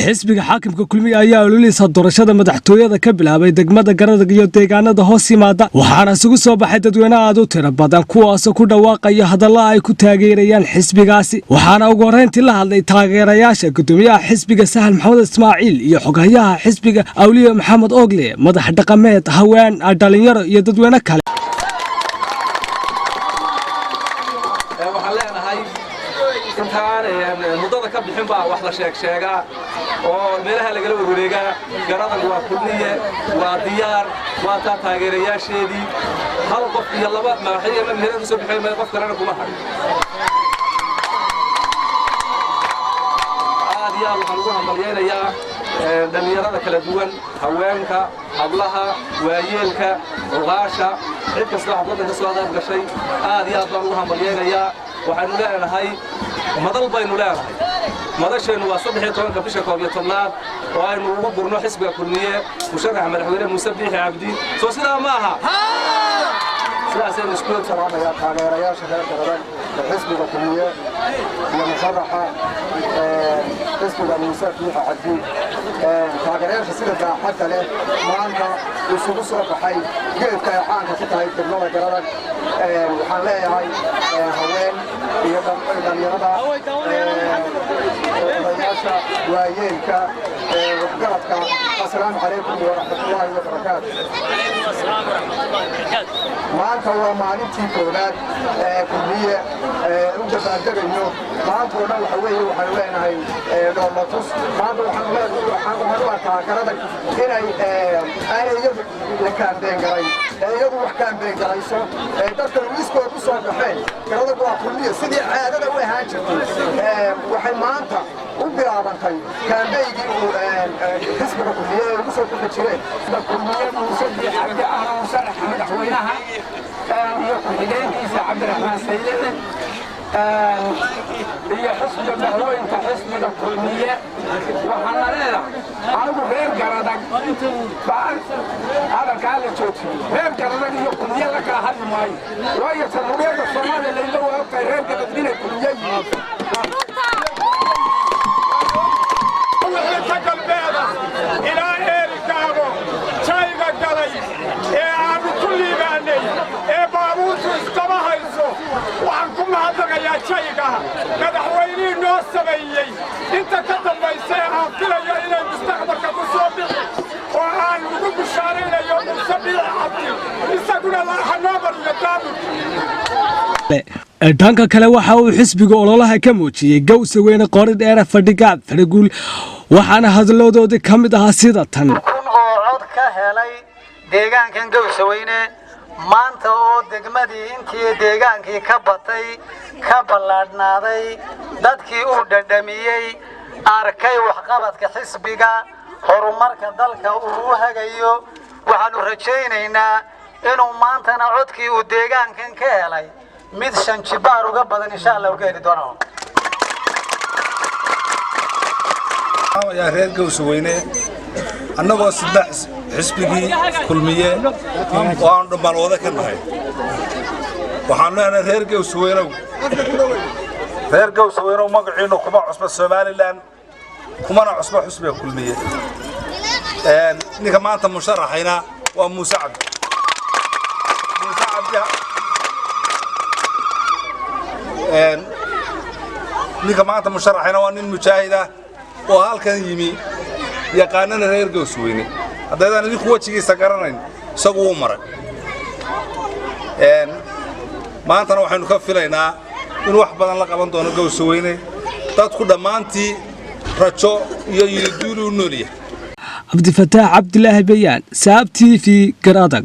xisbiga xaakimka kulmiye ayaa ololeysa doorashada madaxtooyada ka bilaabay degmada Garadag iyo deegaanada hoos yimaada waxaana isugu soo baxay dadweyne aad u tiro badan kuwaas oo ku dhawaaqaya hadallo ay ku taageerayaan xisbigaasi waxaana ugu horeyntii la hadlay taageerayaasha gudoomiyaha xisbiga Sahal Maxamed Ismaaciil iyo xogayaha xisbiga Awliya Maxamed Ogle madax dhaqameed haween dhalinyaro iyo dadweyne kale mudada ka bixin baa wax la sheegaa oo meelaha laga wareegaa Garadag waa kulmiye waa diyaar waa taageerayaasheedii hal qof iyo laba madaxweyne ma meelaha ku soo bixin qof kalena kuma harin aad iyo waxaan ugu hambalyeeyaa dhalinyarada kala duwan haweenka hablaha waayeelka ogaasha cid kasta xafladda ka soo qayb gashay aad iyo baan ugu hambalyeeyaa waxaanu leenahay madal baynu leenahay madasheenu waa 13 bisha 11 oo aynu ugu burno xisbiga kulmiye musharax madaxweyne Muuse Biixi Cabdi soo sidaa ma aha sidaaseen isku salaamaya taageerayaasha Garadag xisbiga kulmiye iyo musharaxa xisbiga Muuse Biixi Cabdi taageerayaasha sida xagga leh maanta isugu soo baxay geedka caanka ku tahay degmada Garadag waxaan leeyahay haween iyo dhalinyarada odayaasha waayeelka waxgaradka assalaamu calaykum wa rahmatullaahi wa barakaatuh maanta waa maalintii koowaad kulmiye u dabaaldegayno maanta oo dhan waxa weeye waxaan leenahay dhoolatus maanta waxaan u arkaa Garadag inay aanay iyadu la kaambeen garay iyadu wax kaambeen garayso dadka iskood u soo baxeen Garadag waa kulmiye sidii caadada u ahaan jirtay waxay maanta u bilaabantay kaambeygii uu xisbiga kulmiye ugu soo bixi jireen kulmiye Muuse Biixi Cabdi ahna musharax madaxweynaha iyo ku-xigeenkiisa Cabdiraxmaan Sayidine iyo xisbiga madaxweynaha xisbiga kulmiye waxaana leedahay anigu reer Garadag baan hadalkaa la joojiyey reer Garadag iyo kulmiye la kala hadli maayo waayo jamhuuriyadda Soomaaliya la ogtahay reer Garadag inay kulmiye yihiin madaxweyne noo sameeyay inta ka dambaysay aan filayo inay mustaqbalka ku soo bixi oo aan ugu bushaaraynayo Muuse Biixi Cabdi isaguna la xanaabar iyo daabul dhanka kale waxa uu xisbiga ololaha ka muujiyay gowsa weyne qorid dheer fadhiga farguul waxaana hadalladooda ka mid ah sida tan oo cod ka helay deegaankan gowsa weyne maanta oo degmadii intii deegaankii ka batay ka ballaadhnaaday dadkii uu dhadhamiyey arkay waxqabadka xisbiga horumarka dalka uu u hagayo waxaanu rajaynaynaa inuu maantana codkii uu deegaankan ka helay mid 5 jibaar uga badan insha Allah u geeri doono يا ريت جوس وينه أنا قاصد حسبي كلمية وأنا دمان وذا كناي وحنا أنا ريت جوس وينه ريت جوس وينه وما قعينه كمان عصبة السومالي لان كمان عصبة حسبي كلمية نكمان أنت مشرح هنا ومساعد نكمان أنت مشرح هنا وأنا المشاهدة وهالكن يمي يقاننا reer Gowsweyne haddaan idin kuwajigiisa garanayn isagu maray maanta waxaanu ka filaynaa in wax badan la qaban doono Gowsweyne dadku dhamaantii rajo iyo yidilu nooliya Abdi Fataax Abdullaahi Bayaan Saab TV Garadag